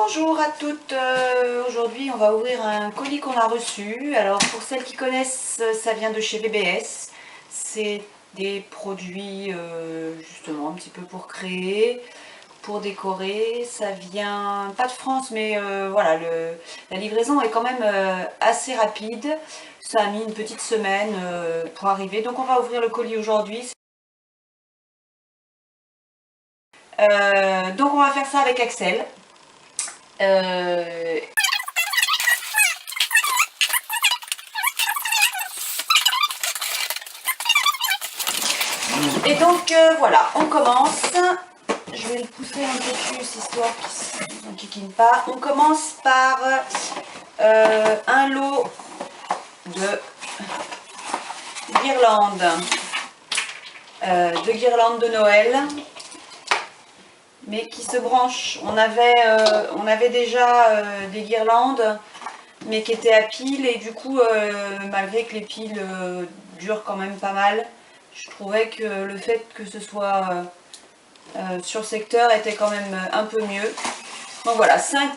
Bonjour à toutes, aujourd'hui on va ouvrir un colis qu'on a reçu. Alors pour celles qui connaissent, ça vient de chez VBS. C'est des produits justement un petit peu pour créer, pour décorer. Ça vient pas de France mais voilà, la livraison est quand même assez rapide. Ça a mis une petite semaine pour arriver, donc on va ouvrir le colis aujourd'hui. Donc on va faire ça avec Axel. Et donc voilà, on commence. Je vais le pousser un peu plus histoire qu'il ne kikine pas. On commence par un lot de guirlandes de Noël, mais qui se branchent. On avait déjà des guirlandes, mais qui étaient à piles, et du coup, malgré que les piles durent quand même pas mal, je trouvais que le fait que ce soit sur secteur était quand même un peu mieux. Donc voilà, 5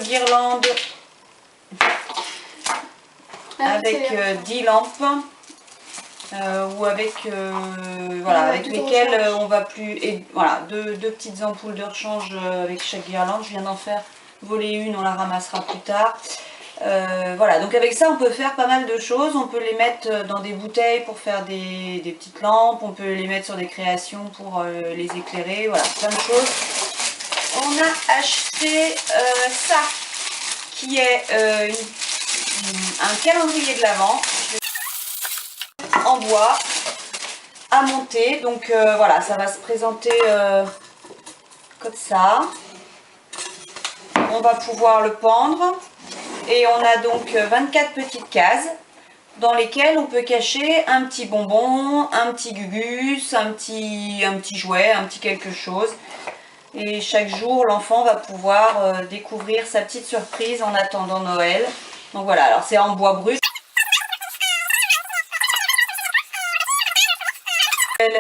guirlandes avec 10 lampes, ou avec voilà, avec lesquelles on va plus, et voilà, deux petites ampoules de rechange avec chaque guirlande. Je viens d'en faire voler une, on la ramassera plus tard. Voilà, donc avec ça on peut faire pas mal de choses. On peut les mettre dans des bouteilles pour faire des petites lampes, on peut les mettre sur des créations pour les éclairer, voilà, plein de choses. On a acheté ça, qui est un calendrier de l'Avent en bois à monter. Donc voilà, ça va se présenter comme ça. On va pouvoir le pendre. Et on a donc 24 petites cases dans lesquelles on peut cacher un petit bonbon, un petit gugus, un petit jouet, un petit quelque chose. Et chaque jour, l'enfant va pouvoir découvrir sa petite surprise en attendant Noël. Donc voilà, alors c'est en bois brut.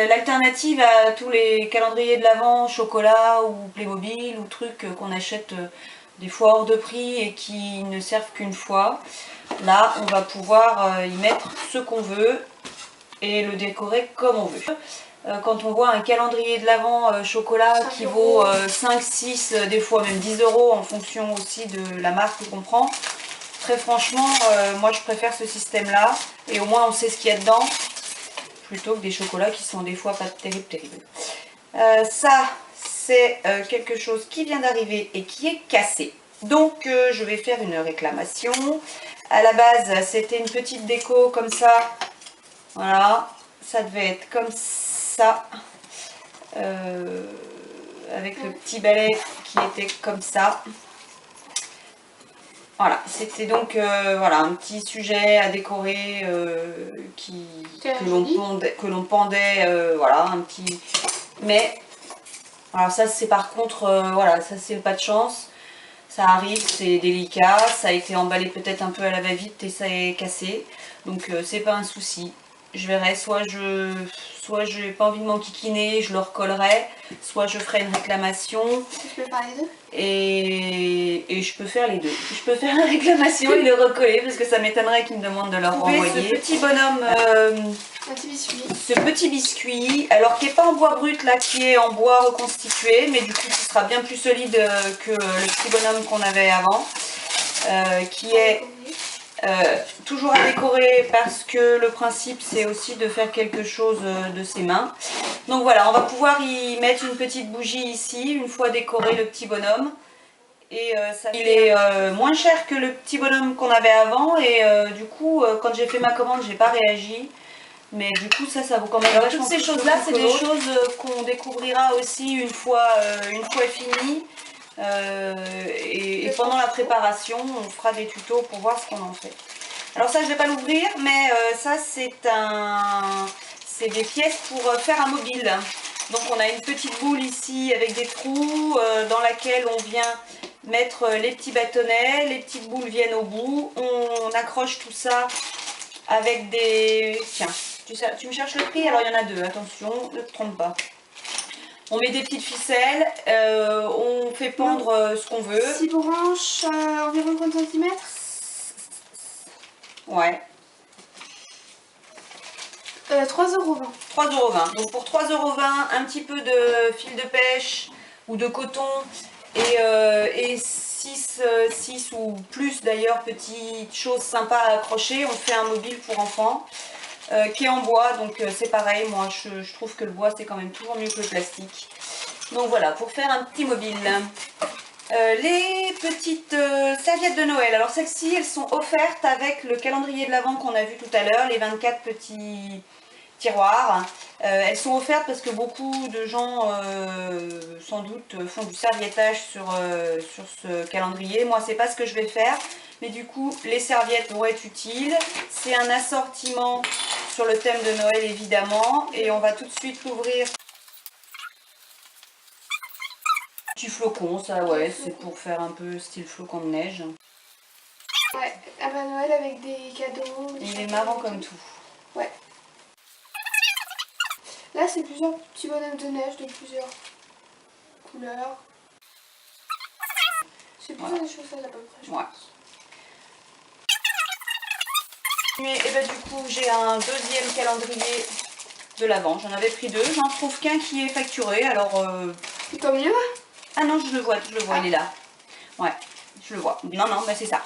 L'alternative à tous les calendriers de l'Avent, chocolat ou Playmobil ou trucs qu'on achète des fois hors de prix et qui ne servent qu'une fois, là on va pouvoir y mettre ce qu'on veut et le décorer comme on veut. Quand on voit un calendrier de l'Avent chocolat qui vaut 5, 6, des fois même 10 € en fonction aussi de la marque qu'on prend, très franchement moi je préfère ce système là, et au moins on sait ce qu'il y a dedans, plutôt que des chocolats qui sont des fois pas terribles. Ça, c'est quelque chose qui vient d'arriver et qui est cassé. Donc je vais faire une réclamation. À la base, c'était une petite déco comme ça. Voilà, ça devait être comme ça. Avec le petit balai qui était comme ça. Voilà, c'était donc voilà, un petit sujet à décorer que l'on pendait, voilà, un petit... Mais, alors ça c'est par contre, voilà, ça c'est le pas de chance. Ça arrive, c'est délicat, ça a été emballé peut-être un peu à la va-vite et ça est cassé. Donc c'est pas un souci. Je verrai, soit je n'ai pas envie de m'enquiquiner, je le recollerai, soit je ferai une réclamation. Tu peux faire les deux? Et je peux faire les deux. Je peux faire la réclamation et le recoller parce que ça m'étonnerait qu'ils me demandent de leur renvoyer. Ce petit bonhomme, ce petit biscuit, alors qui n'est pas en bois brut là, qui est en bois reconstitué, mais du coup qui sera bien plus solide que le petit bonhomme qu'on avait avant, qui est toujours à décorer parce que le principe c'est aussi de faire quelque chose de ses mains. Donc voilà, on va pouvoir y mettre une petite bougie ici une fois décoré le petit bonhomme. Et il est moins cher que le petit bonhomme qu'on avait avant, et du coup quand j'ai fait ma commande j'ai pas réagi, mais du coup ça vaut quand même. Alors, toutes ces choses là c'est des choses qu'on découvrira aussi une fois fini. Et pendant la préparation on fera des tutos pour voir ce qu'on en fait. Alors ça je vais pas l'ouvrir, mais ça c'est des pièces pour faire un mobile. Donc on a une petite boule ici avec des trous dans laquelle on vient mettre les petits bâtonnets, les petites boules viennent au bout, on accroche tout ça avec des... Tiens, tu me cherches le prix? Alors il y en a deux, attention, ne te trompe pas. On met des petites ficelles, on fait pendre ce qu'on veut. 6 branches, environ 30 cm. Ouais. 3,20 €. 3,20 €. Donc pour 3,20 €, un petit peu de fil de pêche ou de coton et 6 ou plus d'ailleurs petites choses sympas à accrocher. On fait un mobile pour enfants qui est en bois, donc c'est pareil. Moi je trouve que le bois c'est quand même toujours mieux que le plastique. Donc voilà, pour faire un petit mobile. Les petites serviettes de Noël. Alors celles-ci, elles sont offertes avec le calendrier de l'Avent qu'on a vu tout à l'heure, les 24 petits tiroirs. Elles sont offertes parce que beaucoup de gens, sans doute, font du serviettage sur ce calendrier. Moi, c'est pas ce que je vais faire, mais du coup, les serviettes vont être utiles. C'est un assortiment sur le thème de Noël, évidemment, et on va tout de suite l'ouvrir. Petit flocon, ça, ouais, c'est pour faire un peu style flocon de neige. Ouais, à Noël avec des cadeaux. Il est marrant comme tout. Ouais. Là, c'est plusieurs petits bonhommes de neige de plusieurs couleurs. C'est plutôt des chaussettes à peu près, je pense. Et bah, du coup, j'ai un deuxième calendrier de l'Avent. J'en avais pris 2. J'en trouve qu'un qui est facturé. Alors. C'est pas mieux? Ah non, je le vois, il est là. Ouais, je le vois. Non, non, mais c'est ça.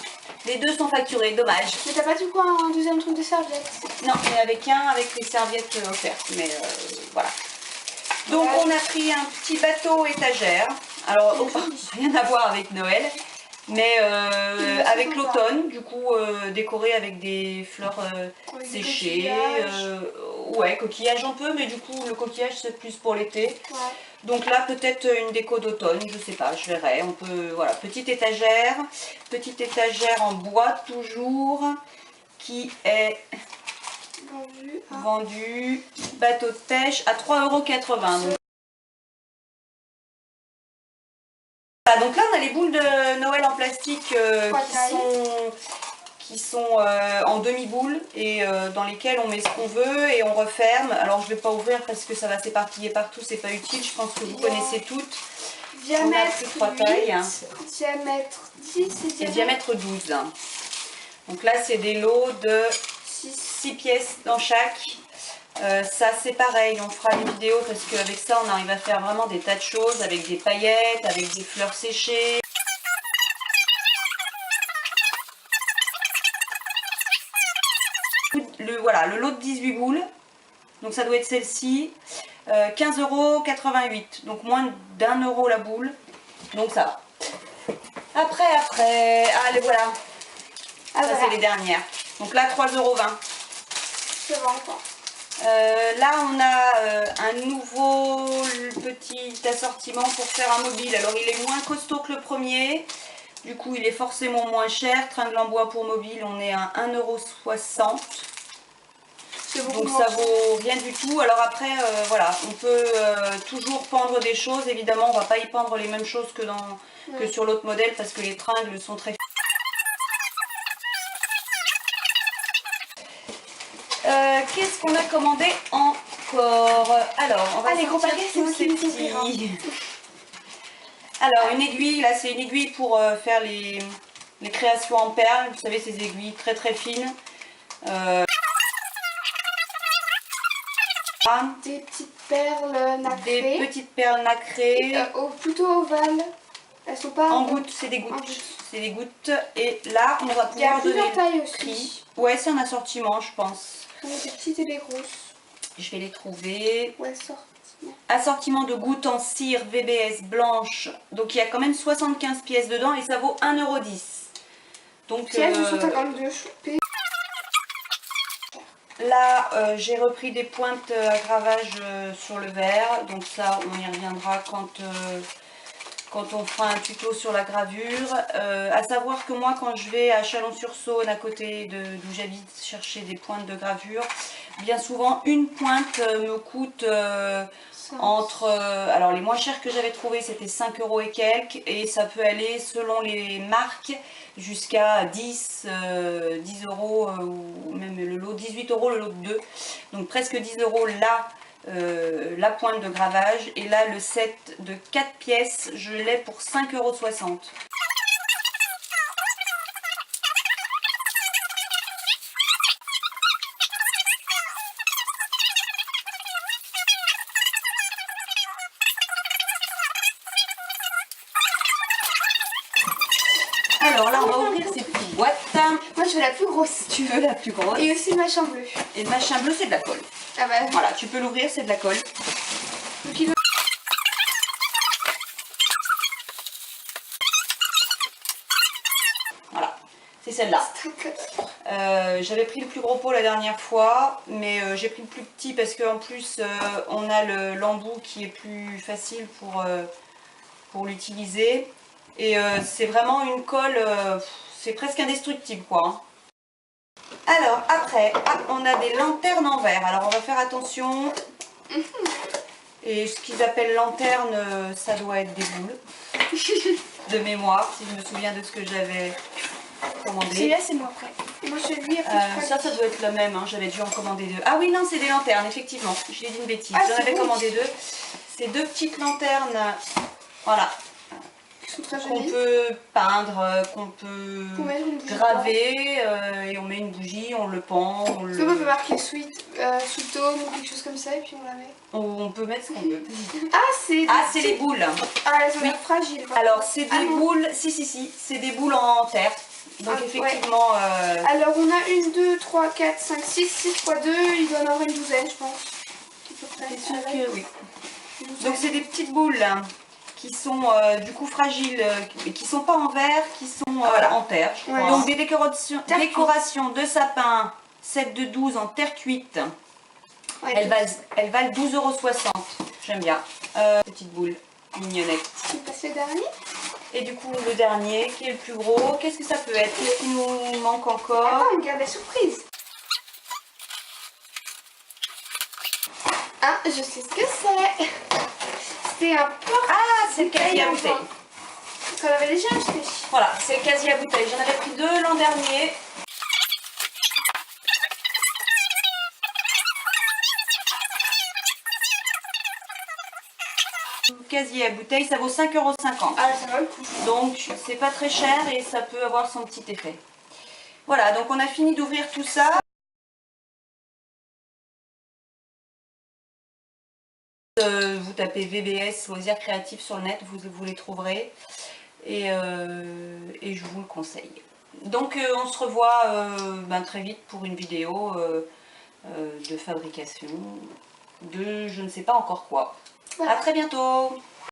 Les 2 sont facturés, dommage. Mais t'as pas du coup un deuxième truc de serviette? Non, il n'y en avait qu'un avec les serviettes offertes. Mais voilà. Donc on a pris un petit bateau étagère. Alors rien à voir avec Noël, mais avec l'automne, du coup décoré avec des fleurs séchées. Ouais, coquillage un peu, mais du coup le coquillage c'est plus pour l'été. Ouais. Donc là peut-être une déco d'automne, je sais pas, je verrai. On peut, voilà, petite étagère en bois toujours, qui est vendu bateau de pêche à 3,80 €. Voilà, donc là on a les boules de Noël en plastique qui sont en demi-boule et dans lesquelles on met ce qu'on veut et on referme. Alors je ne vais pas ouvrir parce que ça va s'éparpiller partout, c'est pas utile, je pense que vous connaissez toutes. Diamètre on a 3 tailles. Diamètre 10 et diamètre 12. Donc là c'est des lots de 6 pièces dans chaque. Ça c'est pareil, on fera une vidéo parce qu'avec ça on arrive à faire vraiment des tas de choses avec des paillettes, avec des fleurs séchées. Voilà, le lot de 18 boules, donc ça doit être celle-ci, 15,88 €, donc moins d'1 € la boule, donc ça va. Après, allez voilà, ça c'est les dernières, donc là 3,20 €. C'est bon quoi. Là on a un nouveau petit assortiment pour faire un mobile. Alors il est moins costaud que le premier, du coup il est forcément moins cher. Tringle en bois pour mobile, on est à 1,60 €. Donc ça vaut rien du tout. Alors après voilà, on peut toujours pendre des choses. Évidemment on va pas y pendre les mêmes choses que sur l'autre modèle parce que les tringles sont très... Qu'est-ce qu'on a commandé encore? Alors, on va gros paquets, tous ces petits. Alors, une aiguille, là c'est une aiguille pour faire les créations en perles. Vous savez, ces aiguilles très très fines. Des petites perles nacrées. Des petites perles nacrées. Plutôt ovales. Elles sont pas en gouttes, c'est des gouttes. C'est des gouttes. Et là, on va pouvoir donner le prix. Ouais, c'est un assortiment, je pense. Des petites et des grosses. Je vais les trouver. Ouais, assortiment de gouttes en cire VBS blanche. Donc il y a quand même 75 pièces dedans et ça vaut 1,10 €. Donc pièces de 152 chopées. Là, j'ai repris des pointes à gravage sur le verre. Donc ça, on y reviendra quand on fera un tuto sur la gravure. À savoir que moi, quand je vais à Chalon-sur-Saône, à côté d'où j'habite, chercher des pointes de gravure, bien souvent, une pointe me coûte entre... alors, les moins chères que j'avais trouvées, c'était 5 € et quelques. Et ça peut aller, selon les marques, jusqu'à 10 € ou même le lot 18 € le lot de 2. Donc, presque 10 € là. la pointe de gravage. Et là, le set de 4 pièces, je l'ai pour 5,60 €. Alors là, on va ouvrir ces petites boîtes. Moi, je veux la plus grosse. Tu veux la plus grosse. Et aussi le machin bleu. Et le machin bleu, c'est de la colle. Ah bah. Voilà, tu peux l'ouvrir, c'est de la colle. Donc, il... Voilà, c'est celle-là. J'avais pris le plus gros pot la dernière fois, mais j'ai pris le plus petit parce qu'en plus, on a l'embout qui est plus facile pour l'utiliser. Et c'est vraiment une colle, c'est presque indestructible quoi. Hein. Alors après, on a des lanternes en verre. Alors on va faire attention. Et ce qu'ils appellent lanterne, ça doit être des boules. De mémoire, si je me souviens de ce que j'avais commandé. Celui-là c'est moi après. Moi celui ça doit être le même, hein. J'avais dû en commander 2. Ah oui non, c'est des lanternes, effectivement. J'ai dit une bêtise. J'en avais commandé 2. C'est 2 petites lanternes. Voilà. Qu'on peut peindre, qu'on peut graver, et on met une bougie, on le pend. On peut marquer sweet home ou quelque chose comme ça et puis on la met. On peut mettre ce qu'on veut. C'est les boules. Ah, elles ont l'air fragiles. Alors c'est des boules, si, c'est des boules en terre. Donc effectivement... Ouais. Alors on a 1, 2, 3, 4, 5, 6, 6 x 2, il doit en avoir une douzaine je pense. C'est sûr que oui. Donc c'est des petites boules qui sont du coup fragiles, qui sont pas en verre, qui sont en terre, je crois. Donc des décorations de sapin, 7 de 12 en terre cuite. Ouais, elles valent 12,60 €. J'aime bien. Petite boule mignonnette. Tu passes le dernier? Et du coup le dernier qui est le plus gros, qu'est-ce que ça peut être? Qu'est-ce qui nous manque encore? Attends, on garde la surprise. Ah, je sais ce que c'est. C'est un porte. Ah, c'est le casier à bouteille. Qu'on avait déjà acheté. Voilà, c'est le casier à bouteille. J'en avais pris 2 l'an dernier. Le casier à bouteille, ça vaut 5,50 €. Ah, ça va le coup. Donc, c'est pas très cher et ça peut avoir son petit effet. Voilà, donc on a fini d'ouvrir tout ça. Vous tapez VBS, loisirs créatifs sur le net, vous les trouverez et je vous le conseille. Donc on se revoit très vite pour une vidéo de fabrication de je ne sais pas encore quoi. Voilà. À très bientôt.